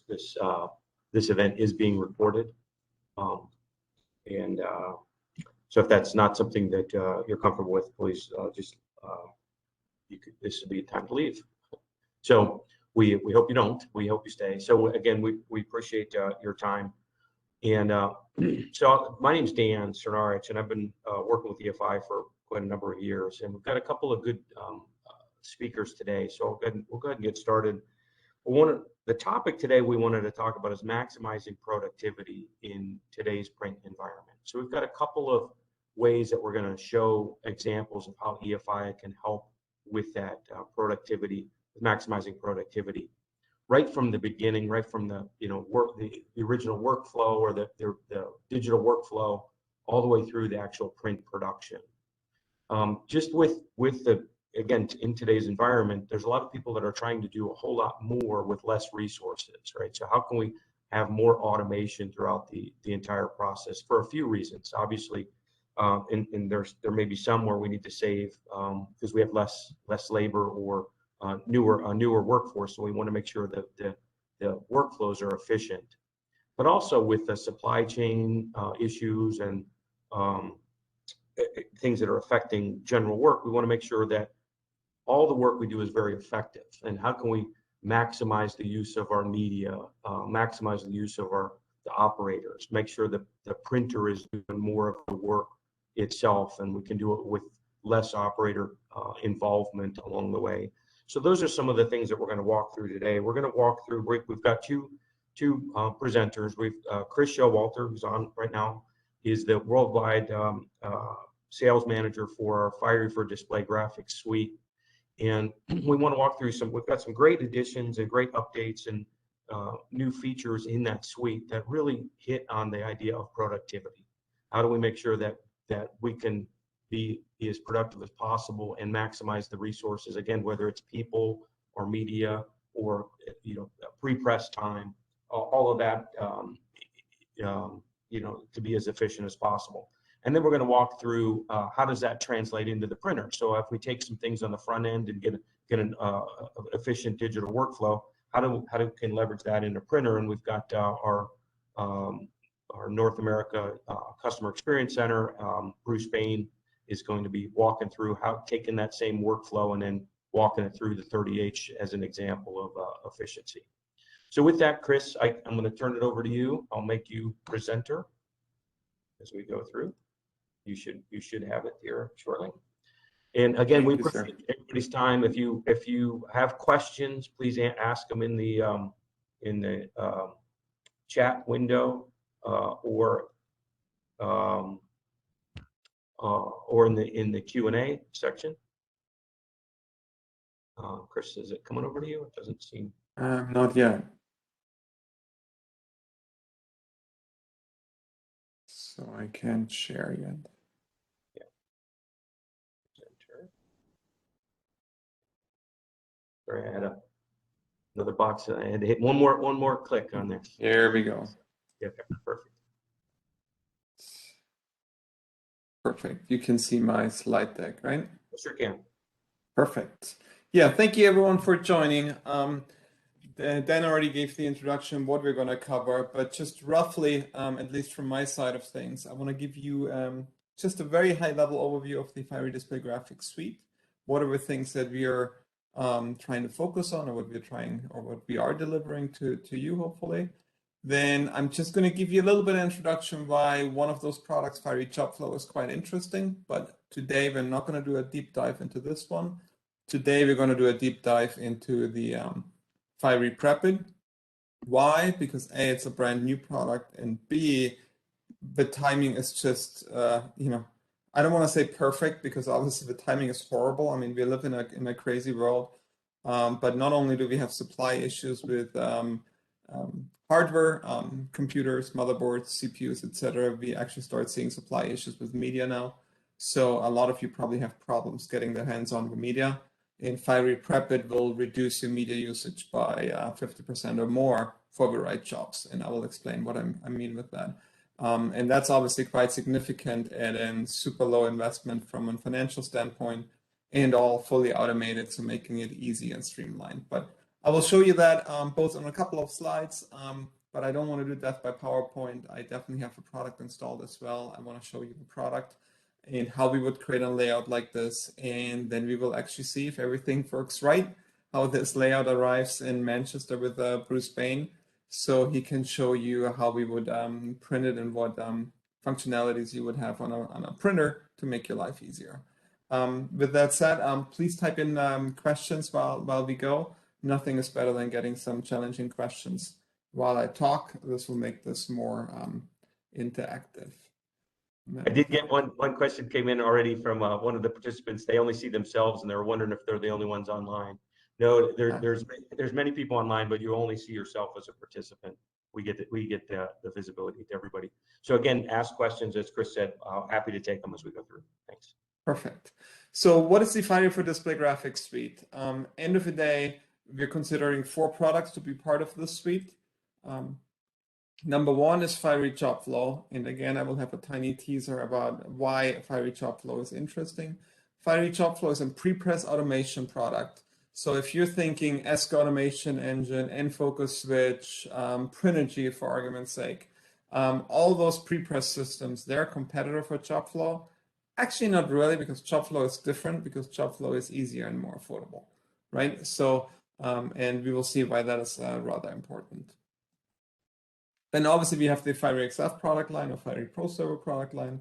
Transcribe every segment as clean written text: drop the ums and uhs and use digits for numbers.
this event is being recorded. And so if that's not something that you're comfortable with, please this would be a time to leave. So we hope you don't. We hope you stay. So again, we appreciate your time. And so my name's Dan Cernarich, and I've been working with EFI for quite a number of years. And we've got a couple of good speakers today. So we'll go ahead and get started. The topic today we wanted to talk about is maximizing productivity in today's print environment. So we've got a couple of ways that we're going to show examples of how EFI can help with that productivity, maximizing productivity, right from the beginning, right from the the original workflow or the digital workflow, all the way through the actual print production. Just with the again, in today's environment, there's a lot of people that are trying to do a whole lot more with less resources, right? So how can we have more automation throughout the entire process for a few reasons? Obviously, and there may be some where we need to save because we have less labor or newer workforce, so we want to make sure that the workflows are efficient. But also with the supply chain issues and things that are affecting general work, we want to make sure that all the work we do is very effective. And how can we maximize the use of our media, maximize the use of the operators, make sure that the printer is doing more of the work itself, and we can do it with less operator involvement along the way. So those are some of the things that we're going to walk through today. We're going to walk through, we've got two presenters. We've Chris Showalter, who's on right now, is the worldwide sales manager for our Fiery for Display Graphics suite. And we want to walk through we've got some great additions and great updates and new features in that suite that really hit on the idea of productivity. How do we make sure that we can be as productive as possible and maximize the resources, again, whether it's people or media or pre-press time, all of that, to be as efficient as possible. And then we're going to walk through how does that translate into the printer. So if we take some things on the front end and get an efficient digital workflow, how can leverage that in a printer? And we've got our North America Customer Experience Center. Bruce Bain is going to be walking through taking that same workflow and then walking it through the 30H as an example of efficiency. So with that, Chris, I'm going to turn it over to you. I'll make you presenter as we go through. You should have it here shortly. And again, we appreciate everybody's time. If you have questions, please ask them in the chat window or in the Q&A section. Chris, is it coming over to you? It doesn't seem. Not yet. So I can't share yet. Yeah. Sorry, I had another box. I had to hit one more click on there. There we go. Yeah, perfect. Perfect. You can see my slide deck, right? Sure can. Perfect. Yeah, thank you everyone for joining. Dan already gave the introduction, what we're going to cover, but just roughly, at least from my side of things, I want to give you just a very high-level overview of the Fiery Display Graphics suite. What are the things that we are trying to focus on, or what we are delivering to you, hopefully. Then I'm just going to give you a little bit of introduction why one of those products, Fiery Job Flow, is quite interesting. But today we're not going to do a deep dive into this one. Today we're going to do a deep dive into the Fiery Prepid. Why? Because A, it's a brand new product, and B, the timing is just, I don't want to say perfect because obviously the timing is horrible. I mean, we live in a crazy world, but not only do we have supply issues with hardware, computers, motherboards, CPUs, etc., we actually start seeing supply issues with media now. So a lot of you probably have problems getting their hands on the media. In Fiery Prepid will reduce your media usage by 50% or more for the right jobs. And I will explain what I mean with that. And that's obviously quite significant and a super low investment from a financial standpoint, and all fully automated, so making it easy and streamlined. But I will show you that both on a couple of slides, but I don't want to do that by PowerPoint. I definitely have a product installed as well. I want to show you the product and how we would create a layout like this. And then we will actually see if everything works right, how this layout arrives in Manchester with Bruce Bain. So he can show you how we would print it and what functionalities you would have on a printer to make your life easier. With that said, please type in questions while we go. Nothing is better than getting some challenging questions while I talk. This will make this more interactive. I did get one question came in already from one of the participants. They only see themselves and they're wondering if they're the only ones online. No, there's many people online, but you only see yourself as a participant. We get the visibility to everybody. So again, ask questions, as Chris said. Happy to take them as we go through. Thanks. Perfect. So what is the Fiery for Display Graphics suite? End of the day, we're considering 4 products to be part of this suite. Number 1 is Fiery Job Flow. And again, I will have a tiny teaser about why Fiery Job Flow is interesting. Fiery Job Flow is a pre-press automation product. So if you're thinking ESC automation engine, N-Focus switch, Prinergy for argument's sake, all those pre-press systems, they're a competitor for Job Flow. Actually, not really, because Job Flow is different, because Job Flow is easier and more affordable, right? So, and we will see why that is rather important. Then obviously we have the Fiery XF product line or Fiery Pro Server product line.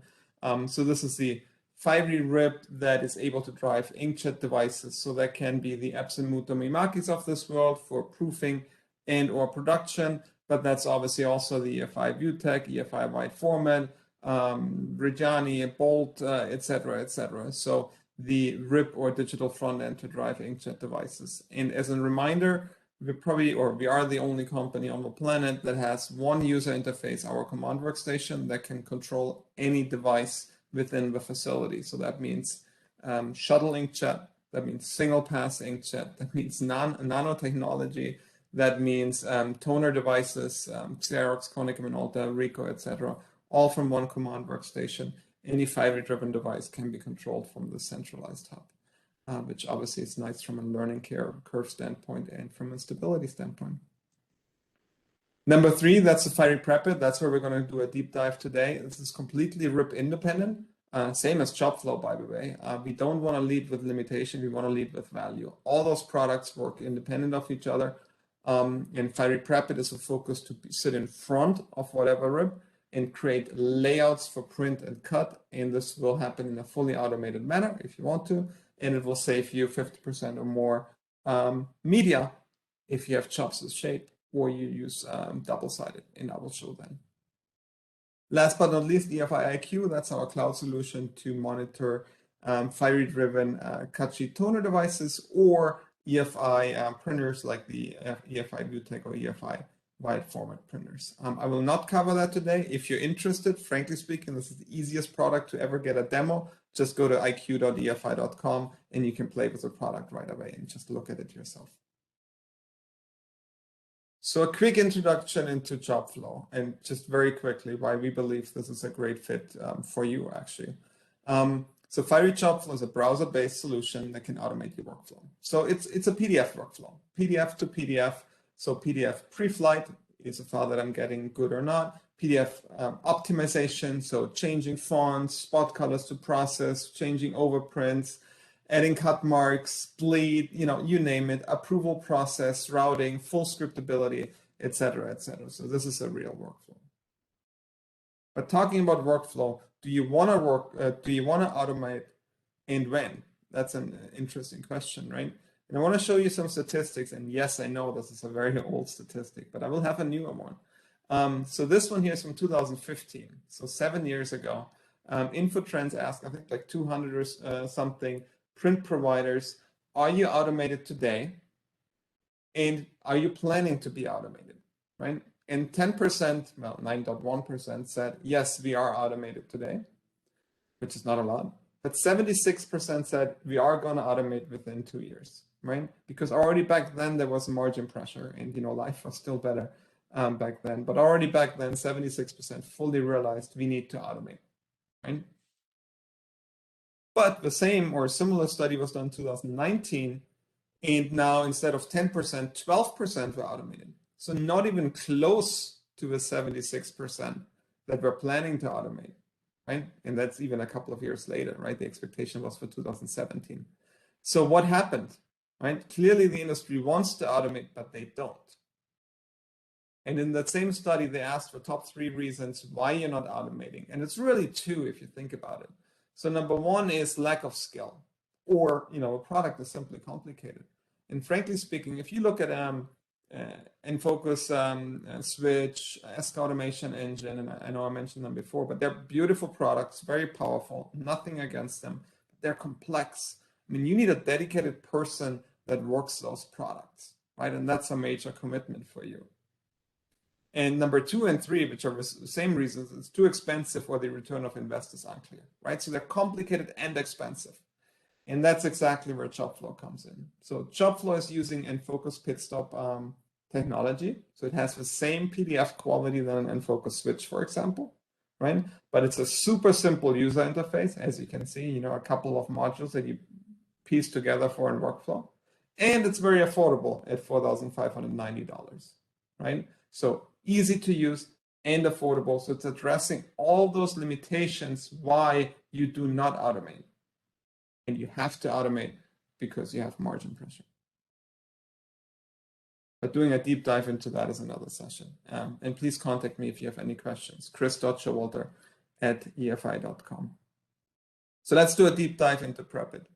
So this is the Fiery RIP that is able to drive inkjet devices. So that can be the Epson Muto Mimakis of this world for proofing and or production, but that's obviously also the EFI ViewTech, EFI Wide Format, Reggiani, Bolt, etc., etc. So the RIP or digital front end to drive inkjet devices. And as a reminder, we are the only company on the planet that has one user interface, our command workstation, that can control any device within the facility. So that means shuttle inkjet, that means single pass inkjet, that means nanotechnology, that means toner devices, Xerox, Konica Minolta, Ricoh, etc., all from one command workstation. Any Fiery-driven device can be controlled from the centralized hub, which obviously is nice from a learning curve standpoint and from a stability standpoint. Number 3, that's the Fiery Prep-It. That's where we're going to do a deep dive today. This is completely RIP independent, same as Job Flow, by the way. We don't want to lead with limitation. We want to lead with value. All those products work independent of each other. And Fiery Prep-It is a focus to sit in front of whatever RIP and create layouts for print and cut. And this will happen in a fully automated manner if you want to. And it will save you 50% or more media if you have chops with shape or you use double-sided, and I will show them. Last but not least, EFI Iq, that's our cloud solution to monitor Fiery-driven cut sheet toner devices or EFI printers like the EFI ViewTech or EFI Wide Format printers. I will not cover that today. If you're interested, frankly speaking, this is the easiest product to ever get a demo. Just go to iq.efi.com and you can play with the product right away and just look at it yourself. So a quick introduction into Job Flow, and just very quickly why we believe this is a great fit for you actually. So Fiery Job Flow is a browser-based solution that can automate your workflow. So it's a PDF workflow, PDF to PDF. So PDF pre-flight is a file that I'm getting good or not. PDF optimization, so changing fonts, spot colors to process, changing overprints, adding cut marks, bleed, you name it, approval process, routing, full scriptability, etc., etc. So this is a real workflow. But talking about workflow, do you want to automate, and when? That's an interesting question, right? And I want to show you some statistics. And yes, I know this is a very old statistic, but I will have a newer one. So this one here is from 2015, so 7 years ago. Infotrends asked, I think like 200 or something print providers, are you automated today? And are you planning to be automated, right? And 10%, well, 9.1% said, yes, we are automated today, which is not a lot. But 76% said we are going to automate within 2 years, right? Because already back then there was margin pressure and life was still better back then. But already back then, 76% fully realized we need to automate, right? But the same or similar study was done in 2019, And now instead of 10%, 12% were automated. So not even close to the 76% that we're planning to automate, right? And that's even a couple of years later, right? The expectation was for 2017. So what happened, right? Clearly the industry wants to automate, but they don't. And in that same study, they asked for top 3 reasons why you're not automating. And it's really 2 if you think about it. So number 1 is lack of skill, or a product is simply complicated. And frankly speaking, if you look at Enfocus, Switch, Ask Automation Engine, and I know I mentioned them before, but they're beautiful products, very powerful, nothing against them. They're complex. I mean, you need a dedicated person that works those products, right? And that's a major commitment for you. And number 2 and 3, which are the same reasons, it's too expensive or the return of invest is unclear, right? So they're complicated and expensive. And that's exactly where Shopflow comes in. So Shopflow is using Enfocus Pitstop technology. So it has the same PDF quality than an Enfocus Switch, for example, right? But it's a super simple user interface, as you can see, a couple of modules that you piece together for a workflow. And it's very affordable at $4,590, right? So easy to use and affordable. So it's addressing all those limitations why you do not automate. And you have to automate because you have margin pressure. But doing a deep dive into that is another session. And please contact me if you have any questions. chris.showalter@efi.com. So let's do a deep dive into Prepit.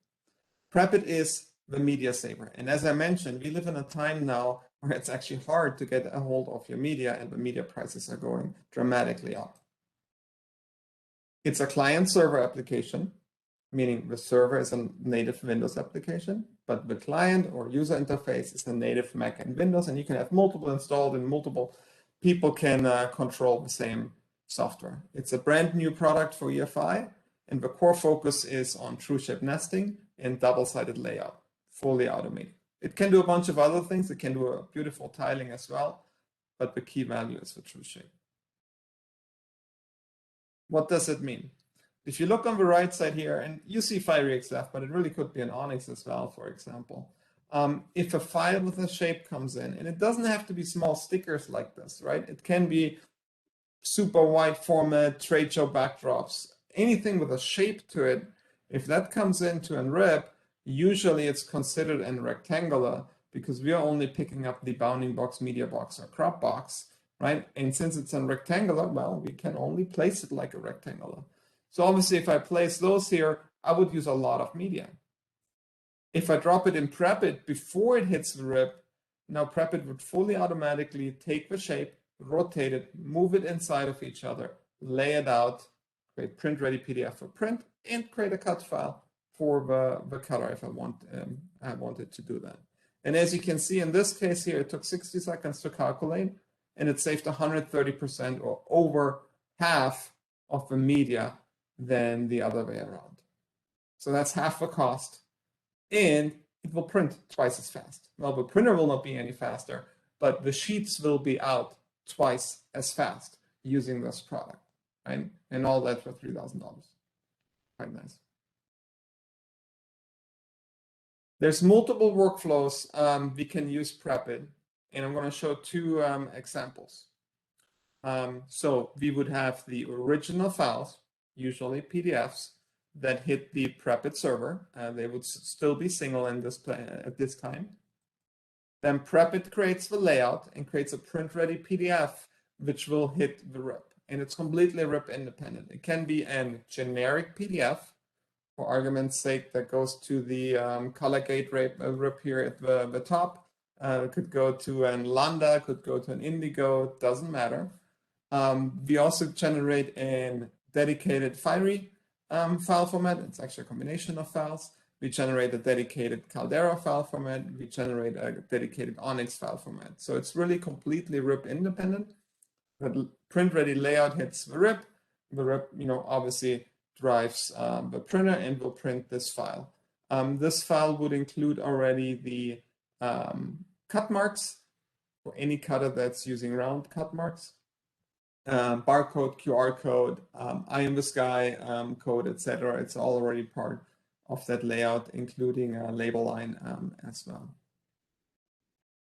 Prepit is the media saver. And as I mentioned, we live in a time now where it's actually hard to get a hold of your media, and the media prices are going dramatically up. It's a client-server application, meaning the server is a native Windows application, but the client or user interface is a native Mac and Windows, and you can have multiple installed and multiple people can control the same software. It's a brand new product for EFI, and the core focus is on true shape nesting and double-sided layout, fully automated. It can do a bunch of other things. It can do a beautiful tiling as well, but the key value is the true shape. What does it mean? If you look on the right side here, and you see Fiery XF, but it really could be an Onyx as well, for example. If a file with a shape comes in, and it doesn't have to be small stickers like this, right? It can be super wide format, trade show backdrops, anything with a shape to it. If that comes into unwrap, usually it's considered in rectangular because we are only picking up the bounding box, media box, or crop box, right? And since it's in rectangular, well, we can only place it like a rectangular. So obviously, if I place those here, I would use a lot of media. If I drop it in Prepit before it hits the rip, now Prepit would fully automatically take the shape, rotate it, move it inside of each other, lay it out, create print-ready PDF for print, and create a cut file for the cutter if I wanted to do that. And as you can see in this case here, it took 60 seconds to calculate, and it saved 130% or over half of the media than the other way around. So that's half the cost, and it will print twice as fast. Well, the printer will not be any faster, but the sheets will be out twice as fast using this product, right? And all that for $3,000. Quite nice. There's multiple workflows we can use Prepit, and I'm going to show 2 examples. So we would have the original files, usually PDFs, that hit the Prepit server. They would still be single in this at this time. Then Prepit creates the layout and creates a print-ready PDF, which will hit the RIP. And it's completely RIP independent. It can be a generic PDF, for argument's sake, that goes to the color gate RIP here at the top. It could go to an Lambda, could go to an Indigo, doesn't matter. We also generate a dedicated Fiery file format. It's actually a combination of files. We generate a dedicated Caldera file format. We generate a dedicated Onyx file format. So it's really completely RIP independent. The print-ready layout hits the RIP. The RIP, obviously drives the printer and will print this file. This file would include already the cut marks for any cutter that's using round cut marks, barcode, QR code, eye in the sky code, etc. It's all already part of that layout, including a label line as well.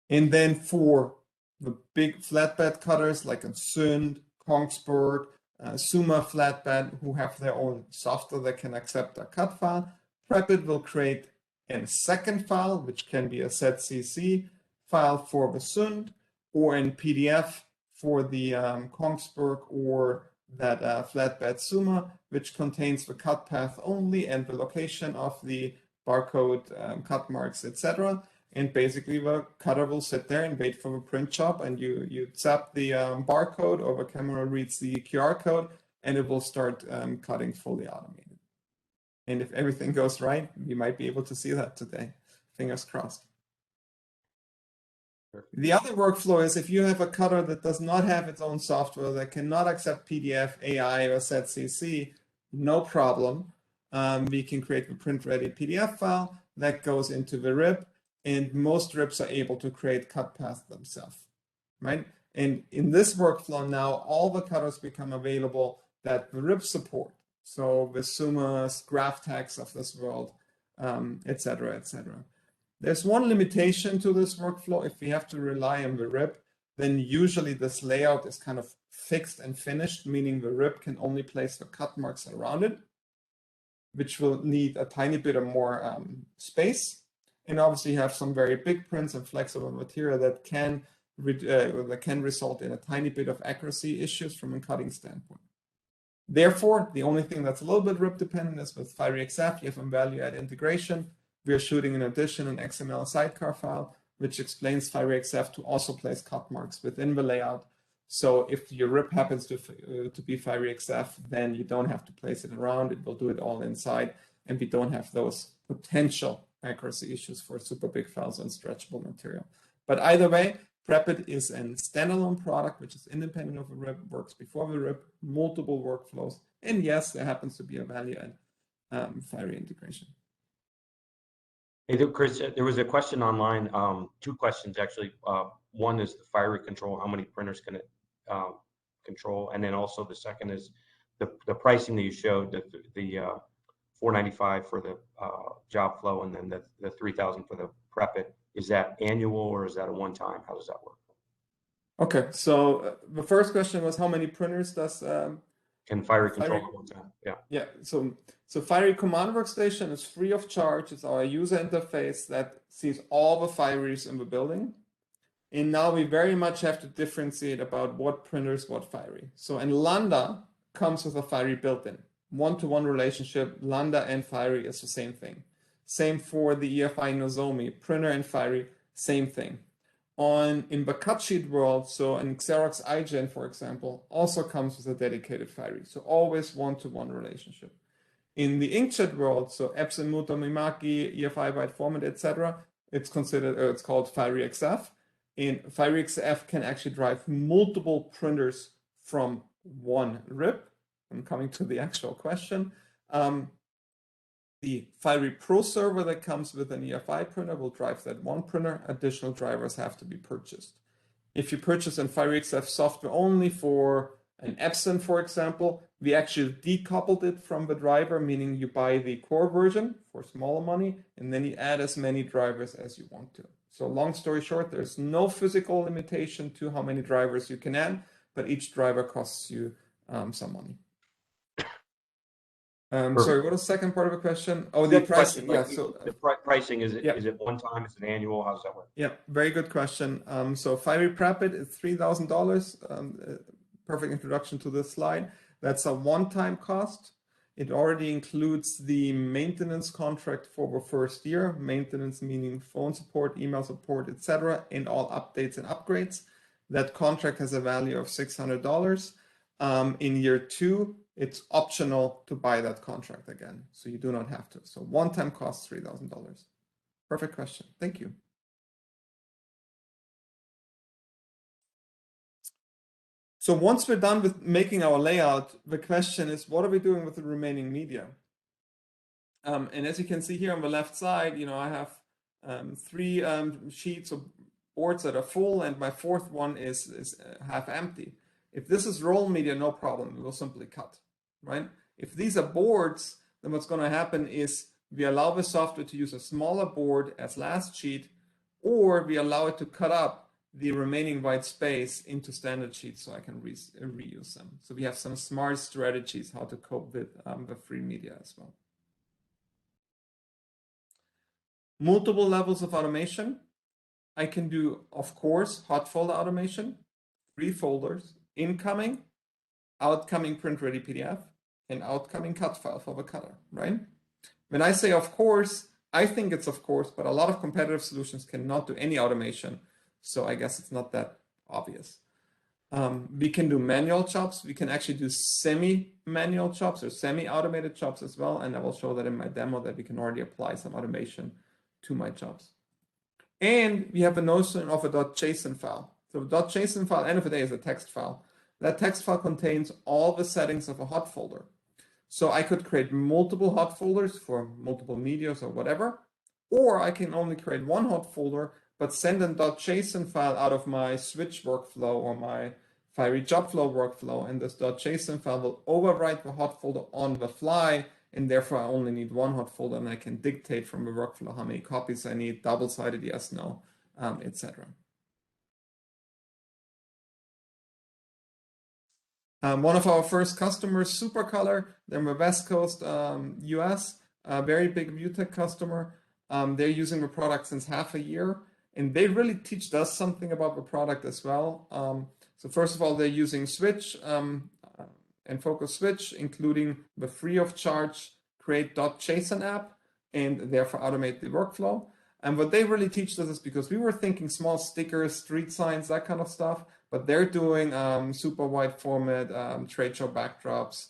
And then for the big flatbed cutters like a Sund, Kongsberg, Suma flatbed, who have their own software that can accept a cut file, Prepit will create a second file, which can be a ZCC file for the Sund, or in PDF for the Kongsberg or that flatbed Suma, which contains the cut path only and the location of the barcode, cut marks, etc. And basically the cutter will sit there and wait for the print job, and you tap the barcode, or the camera reads the QR code, and it will start cutting fully automated. And if everything goes right, we might be able to see that today. Fingers crossed. The other workflow is if you have a cutter that does not have its own software, that cannot accept PDF, AI, or ZCC, no problem. We can create a print-ready PDF file that goes into the RIP, and most RIPs are able to create cut paths themselves, right? And in this workflow now, all the cutters become available that the RIP support. So the Sumas, GraphTechs of this world, et cetera, et cetera. There's one limitation to this workflow. If we have to rely on the RIP, then usually this layout is kind of fixed and finished, meaning the RIP can only place the cut marks around it, which will need a tiny bit of more space. And obviously you have some very big prints and flexible material that can result in a tiny bit of accuracy issues from a cutting standpoint. Therefore, the only thing that's a little bit RIP dependent is with Fiery XF. You have a value add integration. We are shooting in addition an XML sidecar file, which explains Fiery XF to also place cut marks within the layout. So if your RIP happens to be Fiery XF, then you don't have to place it around. It will do it all inside, and we don't have those potential accuracy issues for super big files and stretchable material. But either way, Prepit is a standalone product, which is independent of the RIP, works before the RIP, multiple workflows. And yes, there happens to be a value add Fiery integration. Hey, Chris, there was a question online, two questions actually. One is the Fiery control, how many printers can it control? And then also the second is the pricing that you showed, the $495 for the job flow, and then the $3,000 for the Prepit. Is that annual or is that a one-time? How does that work? Okay, so the first question was how many printers does can Fiery control at one time? Yeah. Yeah. So Fiery Command Workstation is free of charge. It's our user interface that sees all the Fieries in the building. And now we very much have to differentiate about what printers, what Fiery. So and Lambda comes with a Fiery built-in. One-to-one relationship, Lambda and Fiery is the same thing. Same for the EFI Nozomi, printer and Fiery, same thing. In the cut sheet world, so in Xerox iGen, for example, also comes with a dedicated Fiery. So always one-to-one relationship. In the inkjet world, so Epson, Muto, Mimaki, EFI Wide Format, etc., it's called Fiery XF. And Fiery XF can actually drive multiple printers from one RIP. I'm coming to the actual question. The Fiery Pro server that comes with an EFI printer will drive that one printer. Additional drivers have to be purchased. If you purchase a Fiery XF software only for an Epson, for example, we actually decoupled it from the driver, meaning you buy the core version for smaller money, and then you add as many drivers as you want to. So long story short, there's no physical limitation to how many drivers you can add, but each driver costs you some money. Sorry, what was the second part of the question? Oh, the pricing. Yeah, so the pricing, is it one time? Is it annual? How does that work? Yeah, very good question. So Fiery Prepit is $3,000. Perfect introduction to this slide. That's a one-time cost. It already includes the maintenance contract for the first year. Maintenance meaning phone support, email support, etc., and all updates and upgrades. That contract has a value of $600. In year 2, it's optional to buy that contract again, so you do not have to. So one-time cost $3,000. Perfect question. Thank you. So once we're done with making our layout, the question is, what are we doing with the remaining media? And as you can see here on the left side, I have 3 sheets of boards that are full, and my fourth one is half empty. If this is roll media, no problem. We will simply cut, right? If these are boards, then what's going to happen is we allow the software to use a smaller board as last sheet, or we allow it to cut up the remaining white space into standard sheets so I can reuse them. So we have some smart strategies how to cope with the free media as well. Multiple levels of automation. I can do, of course, hot folder automation, 3 folders, incoming, outcoming print-ready PDF, and outcoming cut file for the cutter, right? When I say of course, I think it's of course, but a lot of competitive solutions cannot do any automation. So I guess it's not that obvious. We can do manual jobs. We can actually do semi-manual jobs or semi-automated jobs as well. And I will show that in my demo that we can already apply some automation to my jobs. And we have a notion of a .json file. So a .json file, end of the day, is a text file. That text file contains all the settings of a hot folder. So I could create multiple hot folders for multiple medias or whatever, or I can only create one hot folder, but send a .json file out of my switch workflow or my Fiery job flow workflow, and this .json file will overwrite the hot folder on the fly, and therefore I only need one hot folder, and I can dictate from the workflow how many copies I need, double-sided, yes, no, etc. One of our first customers, Supercolor, they're in the West Coast, US, a very big ViewTech customer. They're using the product since half a year, and they really teach us something about the product as well. So first of all, they're using Switch and Focus Switch, including the free of charge create.json app, and therefore automate the workflow. And what they really teach us is, because we were thinking small stickers, street signs, that kind of stuff, but they're doing super wide format, trade show backdrops,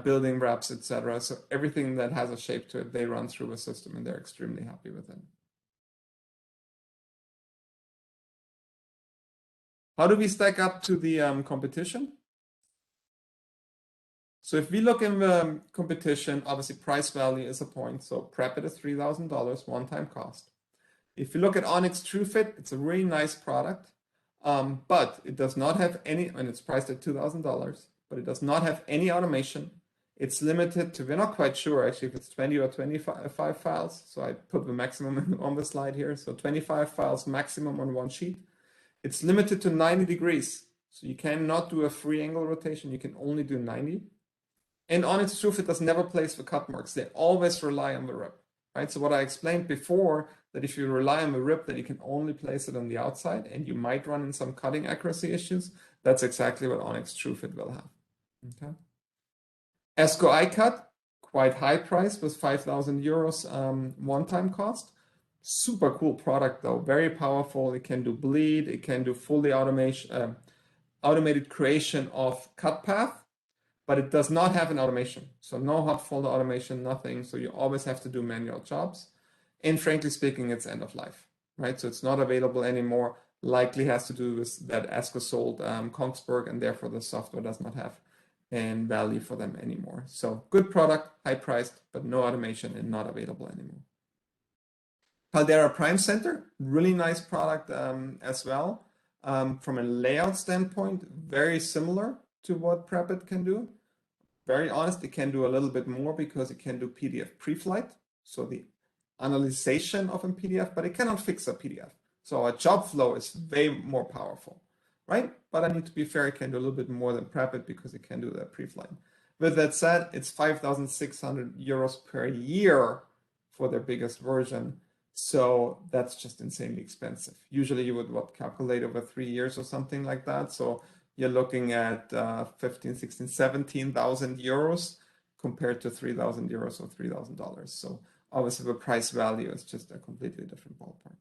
building wraps, etc. So everything that has a shape to it, they run through the system, and they're extremely happy with it. How do we stack up to the competition? So if we look in the competition, obviously price value is a point. So Prepit is $3,000 one-time cost. If you look at Onyx TrueFit, it's a really nice product, but it does not have any, and it's priced at $2,000, but it does not have any automation. It's limited to, we're not quite sure actually if it's 20 or 25 files. So I put the maximum on the slide here. So 25 files maximum on one sheet. It's limited to 90 degrees. So you cannot do a free angle rotation. You can only do 90. And Onyx TrueFit does never place the cut marks. They always rely on the rip, right? So what I explained before, that if you rely on the rip, that you can only place it on the outside and you might run in some cutting accuracy issues. That's exactly what Onyx TrueFit will have. Okay. Esco iCut, quite high price, with 5,000 euros one-time cost. Super cool product though, very powerful. It can do bleed, it can do fully automated creation of cut path, but it does not have an automation. So no hot folder automation, nothing. So you always have to do manual jobs. And frankly speaking, it's end of life, right? So it's not available anymore. Likely has to do with that Esco sold Kongsberg, and therefore the software does not have any value for them anymore. So good product, high priced, but no automation and not available anymore. Caldera Prime Center, really nice product as well. From a layout standpoint, very similar to what Prepit can do. Very honest, it can do a little bit more because it can do PDF pre-flight. So the analyzation of a PDF, but it cannot fix a PDF. So our job flow is way more powerful, right? But I need to be fair, it can do a little bit more than Prepit because it can do that pre-flight. With that said, it's 5,600 euros per year for their biggest version. So that's just insanely expensive. Usually you would calculate over 3 years or something like that. So you're looking at 15, 16, 17,000 euros compared to 3,000 euros or $3,000. So obviously the price value is just a completely different ballpark.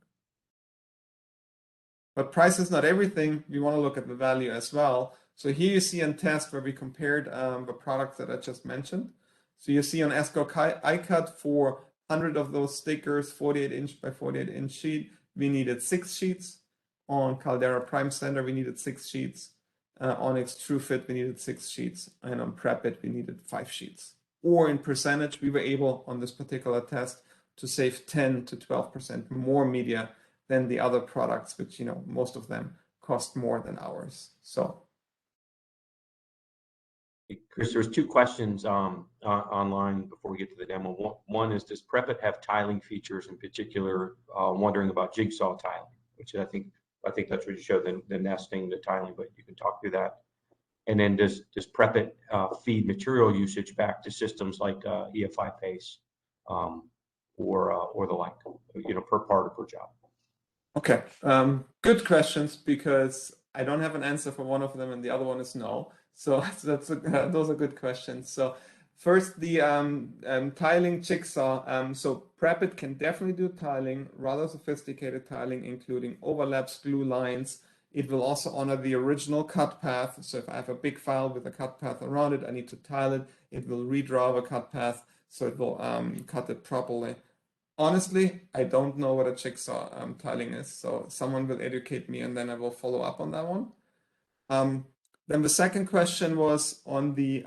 But price is not everything. We want to look at the value as well. So here you see a test where we compared the products that I just mentioned. So you see on Esco iCut for 100 of those stickers, 48-inch by 48-inch sheet, we needed 6 sheets. On Caldera Prime Center, we needed 6 sheets. Onyx TrueFit, we needed 6 sheets. And on Prepit, we needed 5 sheets. Or in percentage, we were able on this particular test to save 10 to 12% more media than the other products, which, you know, most of them cost more than ours. So Chris, there's two questions online before we get to the demo. One is, does Prepit have tiling features, in particular, wondering about jigsaw tiling, which I think that's what you showed, the nesting, the tiling, but you can talk through that. And then does Prepit feed material usage back to systems like EFI Pace or the like, per part or per job? Okay, good questions, because I don't have an answer for one of them and the other one is no. So those are good questions. So first, the tiling jigsaw. So Prepit can definitely do tiling, rather sophisticated tiling, including overlaps, glue lines. It will also honor the original cut path. So if I have a big file with a cut path around it, I need to tile it. It will redraw a cut path, so it will cut it properly. Honestly, I don't know what a jigsaw tiling is, so someone will educate me and then I will follow up on that one. Then the second question was on the,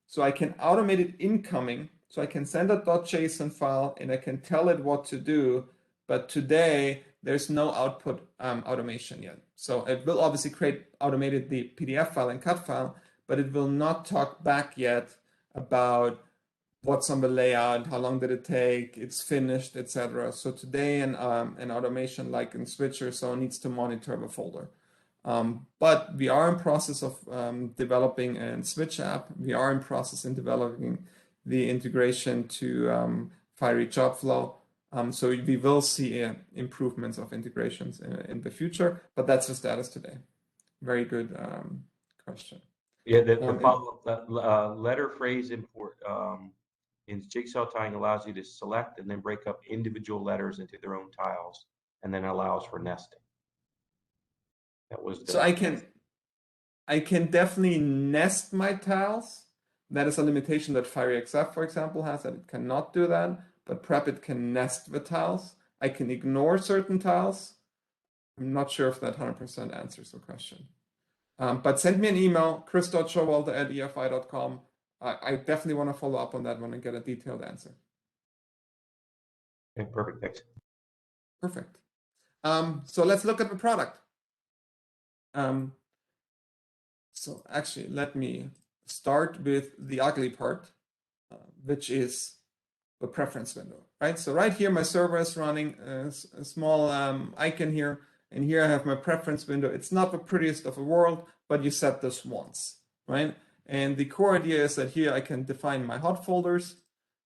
so I can automate it incoming, so I can send a .json file and I can tell it what to do, but today there's no output automation yet. So it will obviously create automated the PDF file and cut file, but it will not talk back yet about what's on the layout, how long did it take, it's finished, etc. So today an automation like in Switch or so needs to monitor the folder. But we are in process of developing a Switch app. We are in process in developing the integration to Fiery job flow. So we will see improvements of integrations in the future, but that's the status today. Very good question. Yeah, the follow-up, letter phrase import in jigsaw tiling allows you to select and then break up individual letters into their own tiles, and then allows for nesting. That was so I can definitely nest my tiles. That is a limitation that Fiery XF, for example, has, that it cannot do that, but Prepit can nest the tiles. I can ignore certain tiles. I'm not sure if that 100% answers the question. But send me an email, chris.schowalter@efi.com. I definitely want to follow up on that one and get a detailed answer. Okay, perfect, thanks. Perfect. So let's look at the product. So actually, let me start with the ugly part, which is the preference window, right? So right here, my server is running a small icon here, and here I have my preference window. It's not the prettiest of the world, but you set this once, right? And the core idea is that here I can define my hot folders.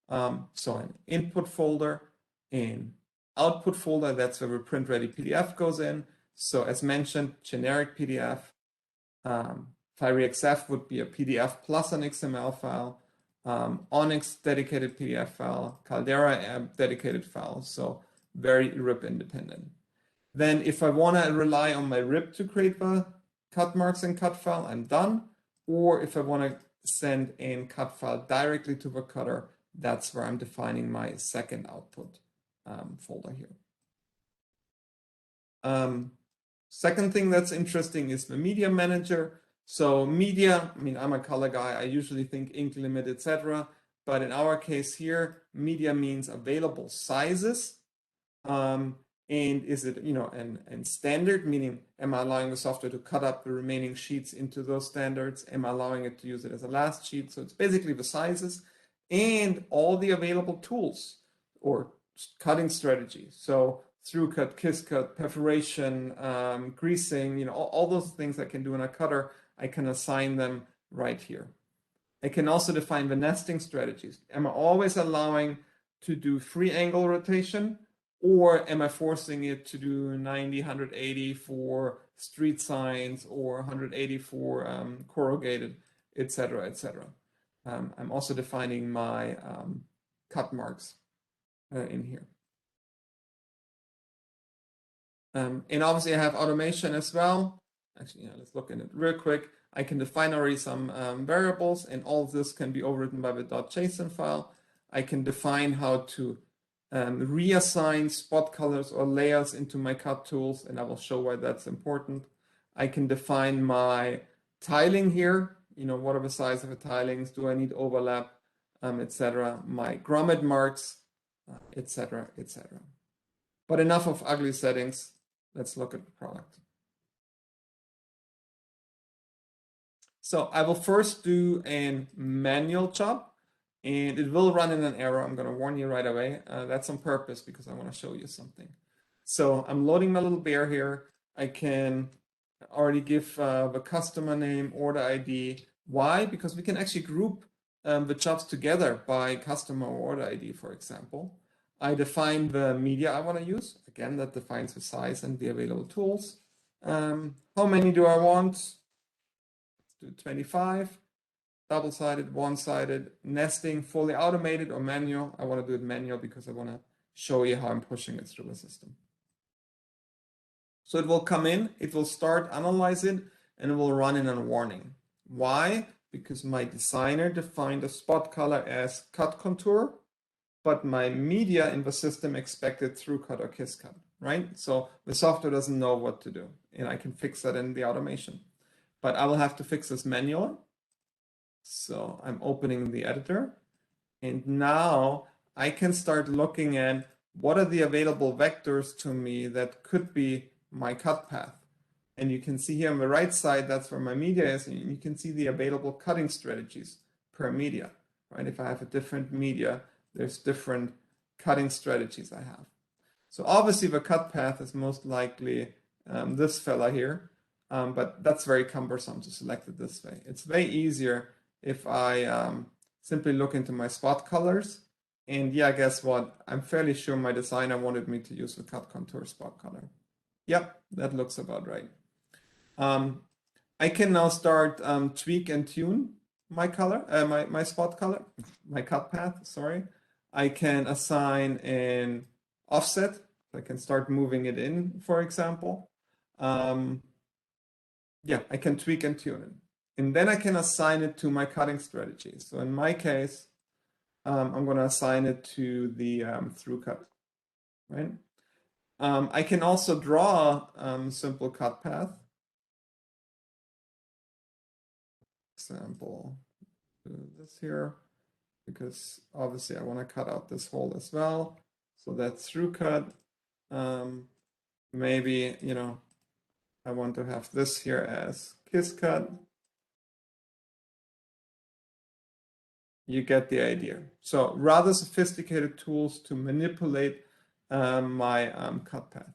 So an input folder, an output folder, that's where the print ready PDF goes in. So as mentioned, generic PDF. Fiery XF would be a PDF plus an XML file. Onyx dedicated PDF file, Caldera dedicated file, so very RIP independent. Then if I want to rely on my RIP to create the cut marks and cut file, I'm done. Or if I want to send in cut file directly to the cutter, that's where I'm defining my second output folder here. Second thing that's interesting is the media manager. So media, I mean, I'm a color guy. I usually think ink limit, etc. But in our case here, media means available sizes. And is it, and standard, meaning am I allowing the software to cut up the remaining sheets into those standards? Am I allowing it to use it as a last sheet? So it's basically the sizes and all the available tools or cutting strategies. So through cut, kiss cut, perforation, greasing, all those things I can do in a cutter, I can assign them right here. I can also define the nesting strategies. Am I always allowing to do free angle rotation, or am I forcing it to do 90, 180 for street signs, or 180 for corrugated, etc., etc. I'm also defining my cut marks in here. And obviously I have automation as well. Actually, let's look at it real quick. I can define already some variables, and all of this can be overwritten by the .json file. I can define how to reassign spot colors or layers into my cut tools, and I will show why that's important. I can define my tiling here. What are the size of the tilings? Do I need overlap, etc. My grommet marks, etc., etc. But enough of ugly settings. Let's look at the product. So I will first do a manual chop, and it will run in an error. I'm going to warn you right away. That's on purpose because I want to show you something. So I'm loading my little bear here. I can already give the customer name, order ID. Why? Because we can actually group the chops together by customer or order ID, for example. I define the media I want to use. Again, that defines the size and the available tools. How many do I want? Let's do 25. Double-sided, one-sided, nesting, fully automated or manual. I want to do it manual because I want to show you how I'm pushing it through the system. So it will come in, it will start, analyze it, and it will run in a warning. Why? Because my designer defined a spot color as cut contour, but my media in the system expected through cut or kiss cut, right? So the software doesn't know what to do, and I can fix that in the automation. But I will have to fix this manually. So I'm opening the editor, and now I can start looking at what are the available vectors to me that could be my cut path. And you can see here on the right side, that's where my media is, and you can see the available cutting strategies per media, right? If I have a different media, there's different cutting strategies I have. So obviously the cut path is most likely this fella here, but that's very cumbersome to select it this way. It's way easier if I simply look into my spot colors. And yeah, guess what? I'm fairly sure my designer wanted me to use the cut contour spot color. Yep, that looks about right. I can now start tweak and tune my color, my spot color, my cut path, sorry. I can assign an offset. I can start moving it in, for example. Yeah, I can tweak and tune it. And then I can assign it to my cutting strategy. So in my case, I'm going to assign it to the through cut, right? I can also draw simple cut path. Example, do this here, because obviously I want to cut out this hole as well. So that through cut, maybe, you know, I want to have this here as kiss cut. You get the idea. So rather sophisticated tools to manipulate my cut path.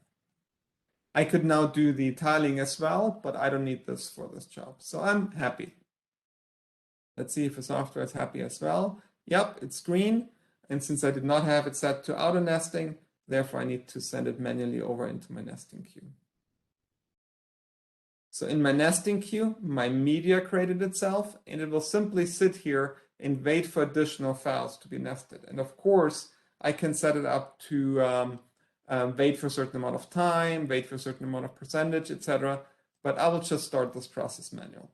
I could now do the tiling as well, but I don't need this for this job. So I'm happy. Let's see if the software is happy as well. Yep, it's green. And since I did not have it set to auto nesting, therefore I need to send it manually over into my nesting queue. So in my nesting queue, my media created itself, and it will simply sit here and wait for additional files to be nested. And of course, I can set it up to wait for a certain amount of time, wait for a certain amount of percentage, etc. But I will just start this process manual.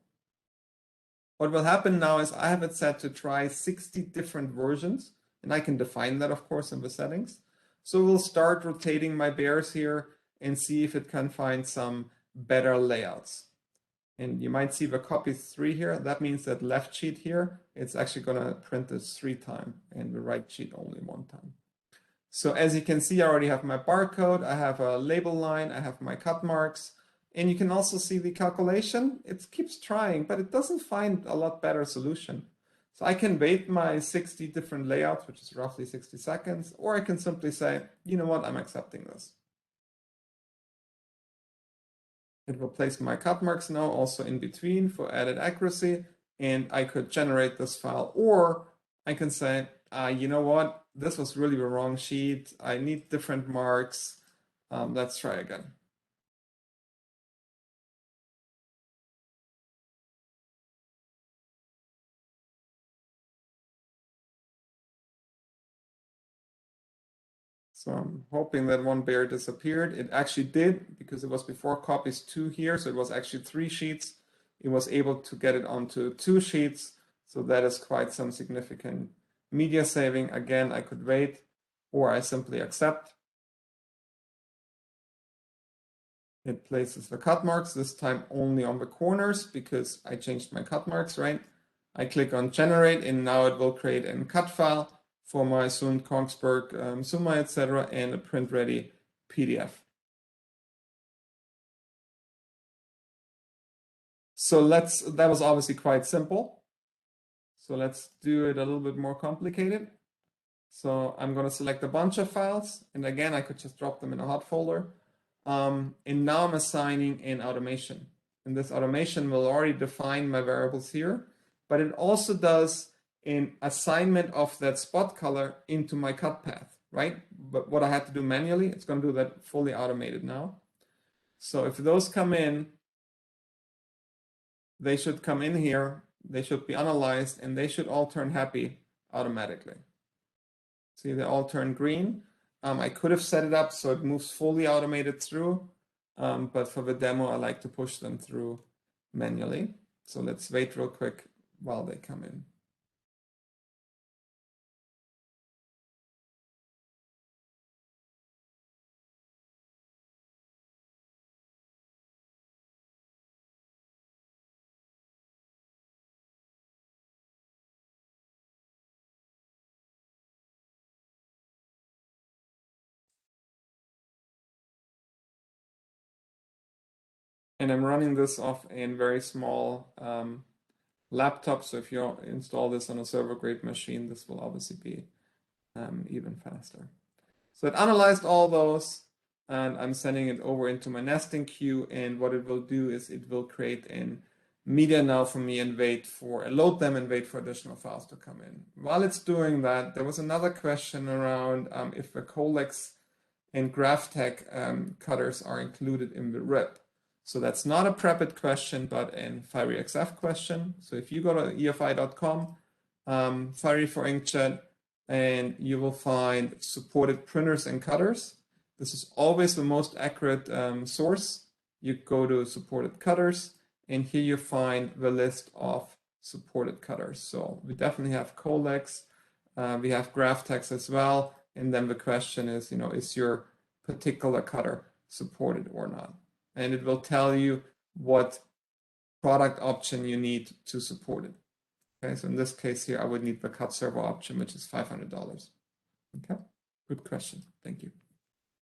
What will happen now is I have it set to try 60 different versions, and I can define that, of course, in the settings. So we'll start rotating my bears here and see if it can find some better layouts. And you might see the copy 3 here. That means that left sheet here, it's actually going to print this 3 times and the right sheet only 1 time. So as you can see, I already have my barcode. I have a label line. I have my cut marks. And you can also see the calculation. It keeps trying, but it doesn't find a lot better solution. So I can wait my 60 different layouts, which is roughly 60 seconds, or I can simply say, you know what, I'm accepting this. It will place my cut marks now also in between for added accuracy, and I could generate this file, or I can say, you know what, this was really the wrong sheet. I need different marks. Let's try again. So I'm hoping that one bear disappeared. It actually did, because it was before copies 2 here. So it was actually 3 sheets. It was able to get it onto 2 sheets. So that is quite some significant media saving. Again, I could wait, or I simply accept. It places the cut marks, this time only on the corners, because I changed my cut marks, right? I click on generate, and now it will create a cut file for my Sund Kongsberg Summa, etc., and a print ready PDF. So that was obviously quite simple. So let's do it a little bit more complicated. So I'm going to select a bunch of files, and again, I could just drop them in a hot folder. And now I'm assigning an automation. And this automation will already define my variables here, but it also does an assignment of that spot color into my cut path, right? But what I had to do manually, it's going to do that fully automated now. So if those come in, they should come in here, they should be analyzed, and they should all turn happy automatically. See, they all turn green. I could have set it up so it moves fully automated through, but for the demo, I like to push them through manually. So let's wait real quick while they come in. And I'm running this off a very small laptop. So if you install this on a server grade machine, this will obviously be even faster. So it analyzed all those, and I'm sending it over into my nesting queue. And what it will do is it will create an media now for me and load them and wait for additional files to come in. While it's doing that, there was another question around if the Colex and GraphTech cutters are included in the RIP. So that's not a Prepit question, but an Fiery XF question. So if you go to efi.com, Fiery for inkjet, and you will find supported printers and cutters. This is always the most accurate source. You go to supported cutters, and here you find the list of supported cutters. So we definitely have Colex, we have GraphTech as well, and then the question is, is your particular cutter supported or not? And it will tell you what product option you need to support it. Okay, so in this case here, I would need the cut servo option, which is $500. Okay, good question. Thank you.